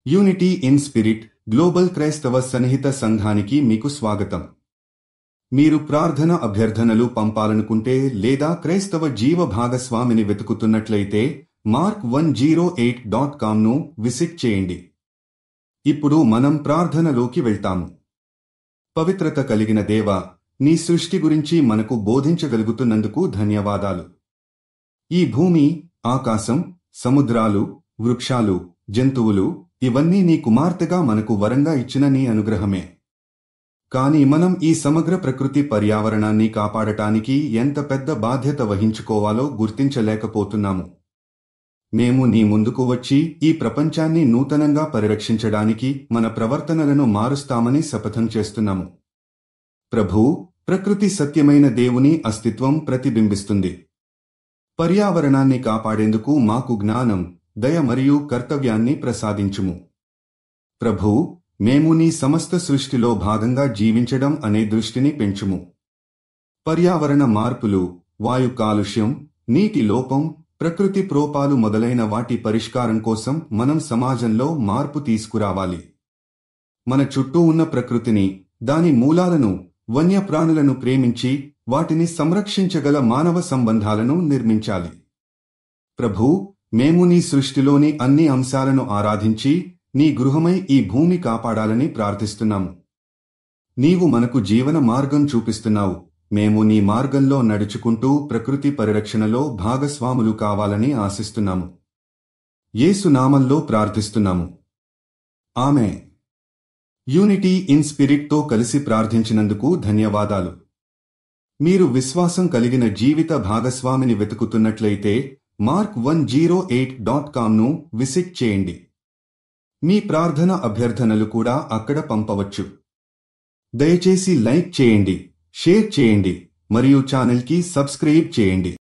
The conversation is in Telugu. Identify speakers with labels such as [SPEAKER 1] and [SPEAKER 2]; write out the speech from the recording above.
[SPEAKER 1] యూనిటీ ఇన్ స్పిరిట్ గ్లోబల్ క్రైస్తవ సన్నిహిత సంఘానికి మీకు స్వాగతం. మీరు ప్రార్థన అభ్యర్థనలు పంపాలనుకుంటే లేదా క్రైస్తవ జీవ భాగస్వామిని వెతుకుతున్నట్లయితే mark108.comను విజిట్ చేయండి. ఇప్పుడు మనం ప్రార్థనలోకి వెళ్తాము. పవిత్రత కలిగిన దేవా, నీ సృష్టి గురించి మనకు బోధించగలుగుతున్నందుకు ధన్యవాదాలు. ఈ భూమి, ఆకాశం, సముద్రాలు, వృక్షాలు, జంతువులు ఇవన్నీ నీ కుమార్తెగా మనకు వరంగా ఇచ్చిన నీ అనుగ్రహమే. కాని మనం ఈ సమగ్ర ప్రకృతి పర్యావరణాన్ని కాపాడటానికి ఎంత పెద్ద బాధ్యత వహించుకోవాలో గుర్తించలేకపోతున్నాము. మేము నీ ముందుకు వచ్చి ఈ ప్రపంచాన్ని నూతనంగా పరిరక్షించడానికి మన ప్రవర్తనలను మారుస్తామని శపథం చేస్తున్నాము. ప్రభూ, ప్రకృతి సత్యమైన దేవుని అస్తిత్వం ప్రతిబింబిస్తుంది. పర్యావరణాన్ని కాపాడేందుకు మాకు జ్ఞానం, దయ మరియు కర్తవ్యాన్ని ప్రసాదించుము. ప్రభూ, మేము నీ సమస్త సృష్టిలో భాగంగా జీవించడం అనే దృష్టిని పెంచుము. పర్యావరణ మార్పులు, వాయు కాలుష్యం, నీటి లోపం, ప్రకృతి ప్రోపాలు మొదలైన వాటి పరిష్కారం కోసం మనం సమాజంలో మార్పు తీసుకురావాలి. మన చుట్టూ ఉన్న ప్రకృతిని, దాని మూలాలను, వన్యప్రాణులను ప్రేమించి వాటిని సంరక్షించగల మానవ సంబంధాలను నిర్మించాలి. ప్రభూ, మేము నీ సృష్టిలోని అన్ని అంశాలను ఆరాధించి నీ గృహమై ఈ భూమి కాపాడాలని ప్రార్థిస్తున్నాము. నీవు మనకు జీవన మార్గం చూపిస్తున్నావు. మేము నీ మార్గంలో నడుచుకుంటూ ప్రకృతి పరిరక్షణలో భాగస్వాములు కావాలని ఆశిస్తున్నాము. యేసు నామంలో ప్రార్థిస్తున్నాము. ఆమెన్. యూనిటీ ఇన్ స్పిరిట్తో కలిసి ప్రార్థించినందుకు ధన్యవాదాలు. మీరు విశ్వాసం కలిగిన జీవిత భాగస్వామిని వెతుకుతున్నట్లయితే mark108.comను విజిట్ చేయండి. మీ ప్రార్థన అభ్యర్థనలు కూడా అక్కడ పంపవచ్చు. దయచేసి లైక్ చేయండి, షేర్ చేయండి మరియు ఛానల్కి సబ్స్క్రైబ్ చేయండి.